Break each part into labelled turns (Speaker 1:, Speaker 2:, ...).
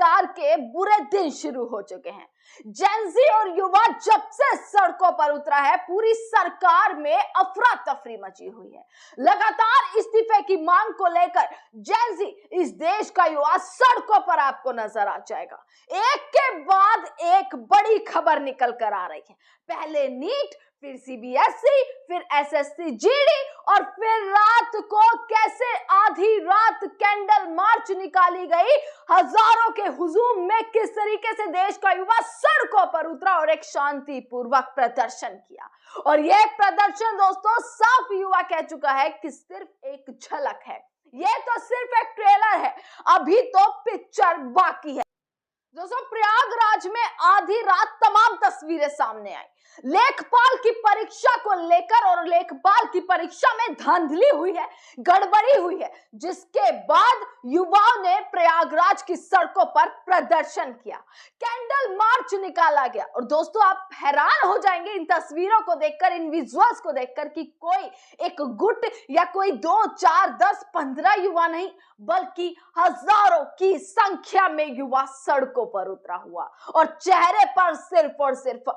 Speaker 1: सरकार के बुरे दिन शुरू हो चुके हैं। जेनजी और युवा जब से सड़कों पर उतरा है, पूरी सरकार में अफरा तफरी मची हुई है। लगातार इस्तीफे की मांग को लेकर जेनजी, इस देश का युवा सड़कों पर आपको नजर आ जाएगा। एक के बाद एक बड़ी खबर निकल कर आ रही है। पहले नीट, फिर सीबीएसई, फिर एसएससी जीडी और फिर रात को कैसे आधी रात कैंडल मार्च निकाली गई, हजारों के हुजूम में किस तरीके से देश का युवा सड़कों पर उतरा और एक शांतिपूर्वक प्रदर्शन किया। और यह प्रदर्शन दोस्तों साफ युवा कह चुका है कि सिर्फ एक झलक है, यह तो सिर्फ एक ट्रेलर है, अभी तो पिक्चर बाकी है। दोस्तों प्रयागराज में आधी रात तमाम तस्वीरें सामने आई। लेखपाल की परीक्षा को लेकर और लेखपाल की परीक्षा में धांधली हुई है, गड़बड़ी हुई है, जिसके बाद युवाओं ने प्रयागराज की सड़कों पर प्रदर्शन किया, कैंडल मार्च निकाला गया। और दोस्तों आप हैरान हो जाएंगे इन तस्वीरों को देखकर, इन विजुअल्स को देखकर कि कोई एक गुट या कोई 2, 4, 10, 15 युवा नहीं, बल्कि हजारों की संख्या में युवा सड़कों पर उतरा हुआ और चेहरे पर सिर्फ और सिर्फ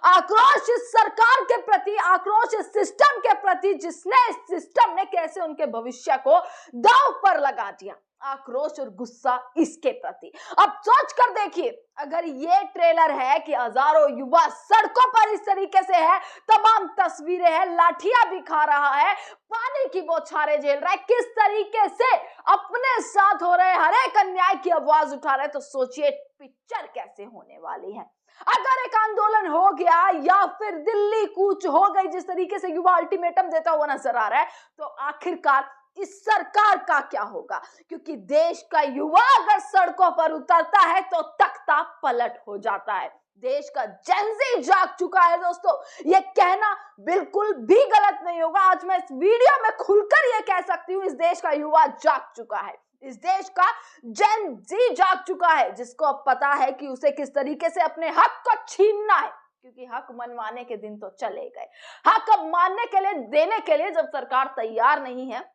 Speaker 1: आक्रोश इस सरकार के प्रति, आक्रोश इस सिस्टम के प्रति, जिसने इस सिस्टम ने कैसे उनके भविष्य को दांव पर लगा दिया। आक्रोश और गुस्सा इसके प्रति। अब सोच कर देखिए, अगर ये ट्रेलर है कि हजारों युवा सड़कों पर इस तरीके से है, तमाम तस्वीरें हैं, लाठियां भी खा रहा है, पानी की बौछारें झेल रहा है, किस तरीके से अपने साथ हो रहे हर एक अन्याय की आवाज उठा रहा है, तो सोचिए पिक्चर कैसे होने वाली है। अगर एक आंदोलन हो गया या फिर दिल्ली कूच हो गई, जिस तरीके से युवा अल्टीमेटम देता हुआ नजर आ रहा है, तो आखिरकार इस सरकार का क्या होगा? क्योंकि देश का युवा अगर सड़कों पर उतरता है तो तख्ता पलट हो जाता है। देश का जेनजी जाग चुका है दोस्तों, ये कहना बिल्कुल भी गलत नहीं होगा। आज मैं इस वीडियो में खुलकर ये कह सकती हूँ, इस देश का युवा जाग चुका है, इस देश का जेनजी जाग चुका है, जिसको अब पता है कि उसे किस तरीके से अपने हक को छीनना है। क्योंकि हक मनवाने के दिन तो चले गए, हक अब मानने के लिए, देने के लिए जब सरकार तैयार नहीं है,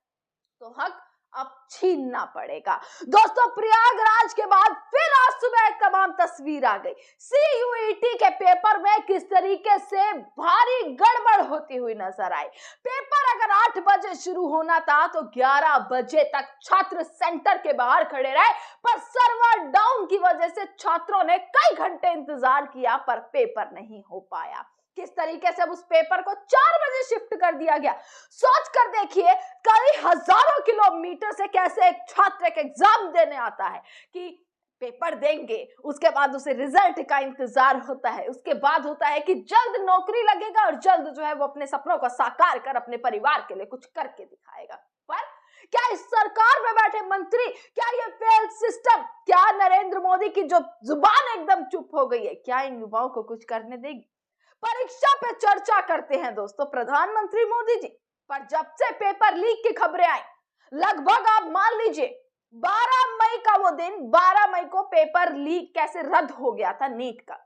Speaker 1: तो हक अब छीनना पड़ेगा। दोस्तों प्रयागराज के बाद फिर आज सुबह एक तमाम तस्वीर आ गई। सीयूईटी के पेपर में किस तरीके से भारी गड़बड़ होती हुई नजर आई। पेपर अगर 8 बजे शुरू होना था तो 11 बजे तक छात्र सेंटर के बाहर खड़े रहे, पर सर्वर डाउन की वजह से छात्रों ने कई घंटे इंतजार किया, पर पेपर नहीं हो पाया। किस तरीके से अब उस पेपर को 4 बजे शिफ्ट कर दिया गया। सोच कर देखिए, कई हजारों किलोमीटर से कैसे एक छात्र एक एग्जाम देने आता है कि पेपर देंगे, उसके बाद उसे रिजल्ट का इंतजार होता है, उसके बाद होता है कि जल्द नौकरी लगेगा और जल्द जो है वो अपने सपनों को साकार कर अपने परिवार के लिए कुछ करके दिखाएगा। पर क्या इस सरकार में बैठे मंत्री, क्या ये फेल्ड सिस्टम, क्या नरेंद्र मोदी की जो जुबान एकदम चुप हो गई है, क्या इन युवाओं को कुछ करने देगी? परीक्षा पे चर्चा करते हैं दोस्तों प्रधानमंत्री मोदी जी, पर जब से पेपर लीक की खबरें आई, लगभग आप मान लीजिए 12 मई का वो दिन, 12 मई को पेपर लीक कैसे रद्द हो गया था नीट का,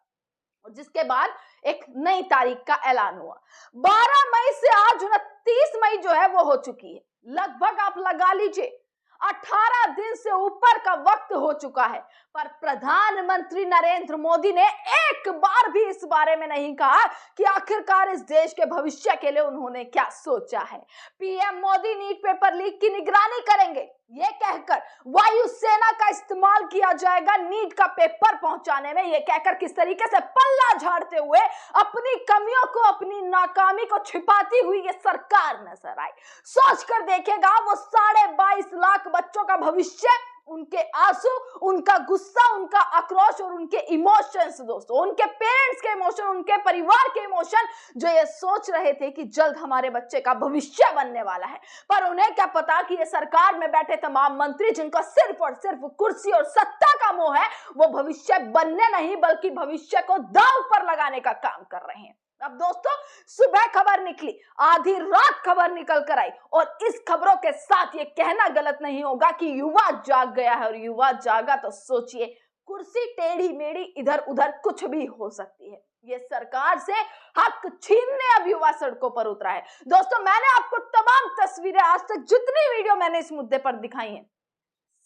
Speaker 1: और जिसके बाद एक नई तारीख का ऐलान हुआ। 12 मई से आज 29 मई जो है वो हो चुकी है, लगभग आप लगा लीजिए 18 दिन से ऊपर का वक्त हो चुका है, पर प्रधानमंत्री नरेंद्र मोदी ने एक बार भी इस बारे में नहीं कहा कि आखिरकार इस देश के भविष्य के लिए उन्होंने क्या सोचा है। PM Modi NEET paper leak की निगरानी करेंगे, ये कहकर वायुसेना का इस्तेमाल किया जाएगा नीट का पेपर पहुंचाने में, ये कहकर किस तरीके से पल्ला झाड़ते हुए अपनी कमियों को, अपनी नाकामी को छिपाती हुई ये सरकार नजर आई। सोच कर देखेगा, वो 22.5 लाख बच्चों का भविष्य, उनके आंसू, उनका गुस्सा, उनका आक्रोश और उनके इमोशंस दोस्तों, उनके पेरेंट्स के इमोशन, उनके परिवार के इमोशन, जो ये सोच रहे थे कि जल्द हमारे बच्चे का भविष्य बनने वाला है, पर उन्हें क्या पता कि ये सरकार में बैठे तमाम मंत्री, जिनको सिर्फ और सिर्फ कुर्सी और सत्ता का मोह है, वो भविष्य बनने नहीं बल्कि भविष्य को दांव पर लगाने का काम कर रहे हैं। अब दोस्तों सुबह खबर निकली, आधी रात खबर निकल कर आई, और इस खबरों के साथ ये कहना गलत नहीं होगा कि युवा जाग गया है, और युवा जागा तो सोचिए कुर्सी टेढ़ी मेढ़ी इधर उधर कुछ भी हो सकती है। ये सरकार से हक छीनने अब युवा सड़कों पर उतरा है। दोस्तों मैंने आपको तमाम तस्वीरें, आज तक जितनी वीडियो मैंने इस मुद्दे पर दिखाई हैं,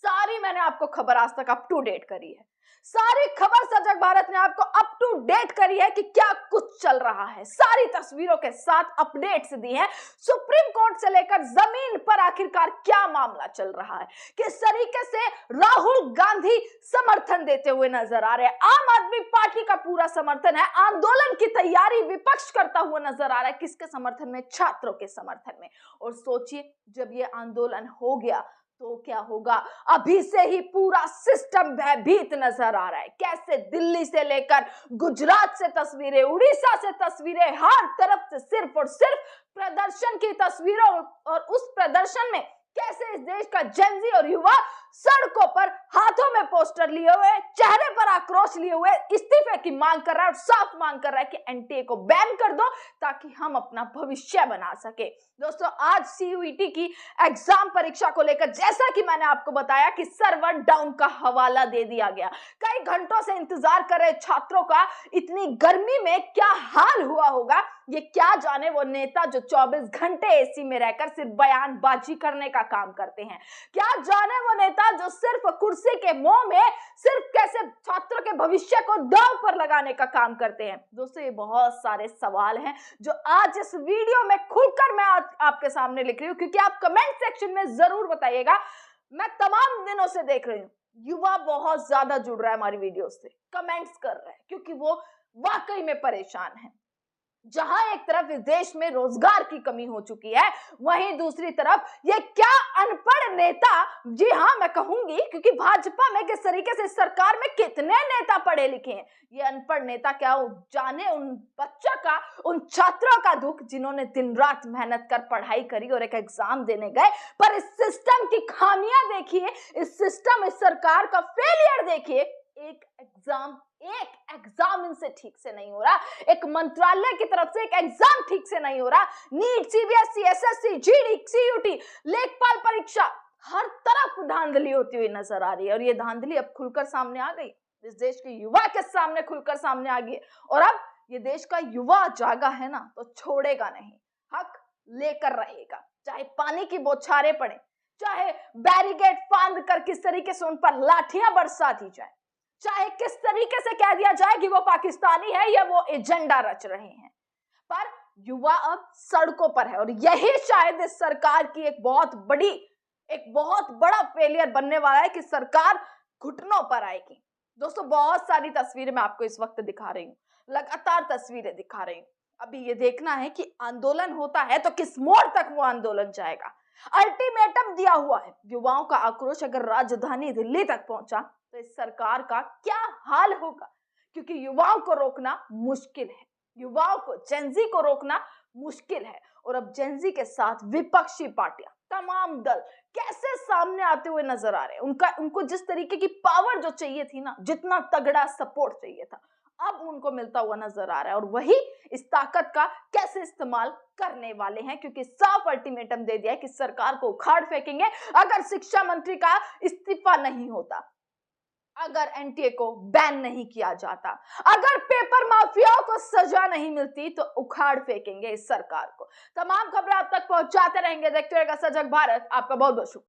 Speaker 1: सारी मैंने आपको खबर आज तक अप टू डेट करी है। सारी खबर सजग भारत ने आपको अप टू डेट करी है कि क्या कुछ चल रहा है। सारी तस्वीरों के साथ अपडेट्स दी हैं। सुप्रीम कोर्ट से लेकर जमीन पर आखिरकार क्या मामला चल रहा है, किस तरीके से राहुल गांधी समर्थन देते हुए नजर आ रहे हैं। आम आदमी पार्टी का पूरा समर्थन है। आंदोलन की तैयारी विपक्ष करता हुआ नजर आ रहा है। किसके समर्थन में? छात्रों के समर्थन में। और सोचिए, जब ये आंदोलन हो गया तो क्या होगा? अभी से ही पूरा सिस्टम भयभीत नजर आ रहा है। कैसे दिल्ली से लेकर गुजरात से तस्वीरें, उड़ीसा से तस्वीरें, हर तरफ से सिर्फ और सिर्फ प्रदर्शन की तस्वीरों, और उस प्रदर्शन में कैसे इस देश का जेनजी और युवा सड़कों पर हाथों में पोस्टर लिए हुए, चेहरे पर आक्रोश लिए हुए इस्तीफे की मांग कर रहा है और साफ मांग कर रहा है कि एनटीए को बैन कर दो ताकि हम अपना भविष्य बना सके। दोस्तों, आज सीयूईटी की एग्जाम परीक्षा को लेकर जैसा कि मैंने आपको बताया कि सर्वर डाउन का हवाला दे दिया गया। कई घंटों से इंतजार कर रहे छात्रों का इतनी गर्मी में क्या हाल हुआ होगा, ये क्या जाने वो नेता जो 24 घंटे एसी में रहकर सिर्फ बयानबाजी करने का काम करते हैं। क्या जाने वो नेता जो सिर्फ कुर्सी के मोह में सिर्फ कैसे छात्रों के भविष्य को दांव पर लगाने का काम करते हैं। दोस्तों, ये बहुत सारे सवाल हैं जो आज इस वीडियो में खुलकर मैं आपके सामने लिख रही हूं, क्योंकि आप कमेंट सेक्शन में जरूर बताइएगा। मैं तमाम दिनों से देख रही हूं, युवा बहुत ज्यादा जुड़ रहा है हमारी वीडियो से, कमेंट्स कर रहे हैं, क्योंकि वो वाकई में परेशान है। जहां एक तरफ इस देश में रोजगार की कमी हो चुकी है, वहीं दूसरी तरफ ये क्या अनपढ़ नेता, जी हां मैं कहूंगी, क्योंकि भाजपा में किस तरीके से सरकार में कितने नेता पढ़े लिखे हैं, ये अनपढ़ नेता क्या जाने उन बच्चों का, उन छात्रों का दुख जिन्होंने दिन रात मेहनत कर पढ़ाई करी और एक एग्जाम देने गए, पर इस सिस्टम की खामियां देखिए, इस सिस्टम, इस सरकार का फेलियर देखिए। एक एग्जाम इनसे ठीक से नहीं हो रहा, एक मंत्रालय की तरफ से एक एग्जाम ठीक से नहीं हो रहा। NEET, CBSE, SSC, GD, CUET, लेखपाल परीक्षा, हर तरफ धांधली होती हुई नजर आ रही है। और ये धांधली अब खुलकर सामने आ गई, इस देश के युवा के सामने खुलकर सामने आ गई। और अब ये देश का युवा जागा है ना, तो छोड़ेगा नहीं, हक लेकर रहेगा। चाहे पानी की बौछारें पड़े, चाहे बैरिकेड फांद कर किस तरीके से उन पर लाठियां बरसा दी जाए, चाहे किस तरीके से कह दिया जाए कि वो पाकिस्तानी है या वो एजेंडा रच रहे हैं, पर युवा अब सड़कों पर है। और यही शायद इस सरकार की एक बहुत बड़ा फेलियर बनने वाला है कि सरकार घुटनों पर आएगी। दोस्तों, बहुत सारी तस्वीरें मैं आपको इस वक्त दिखा रही हूँ, लगातार तस्वीरें दिखा रही हूँ। अभी ये देखना है कि आंदोलन होता है तो किस मोड़ तक वो आंदोलन जाएगा। अल्टीमेटम दिया हुआ है, युवाओं का आक्रोश अगर राजधानी दिल्ली तक पहुंचा तो इस सरकार का क्या हाल होगा, क्योंकि युवाओं को रोकना मुश्किल है, युवाओं को, जेनजी को रोकना मुश्किल है। और अब जेनजी के साथ विपक्षी पार्टियां, तमाम दल कैसे सामने आते हुए नजर आ रहे हैं। उनको जिस तरीके की पावर जो चाहिए थी ना, जितना तगड़ा सपोर्ट चाहिए था, अब उनको मिलता हुआ नजर आ रहा है। और वही इस ताकत का कैसे इस्तेमाल करने वाले हैं, क्योंकि साफ अल्टीमेटम दे दिया है कि सरकार को उखाड़ फेंकेंगे अगर शिक्षा मंत्री का इस्तीफा नहीं होता, अगर एनटीए को बैन नहीं किया जाता, अगर पेपर माफियाओं को सजा नहीं मिलती, तो उखाड़ फेंकेंगे इस सरकार को। तमाम खबरें आप तक पहुंचाते रहेंगे, देखते रहेगा सजग भारत। आपका बहुत बहुत शुक्रिया।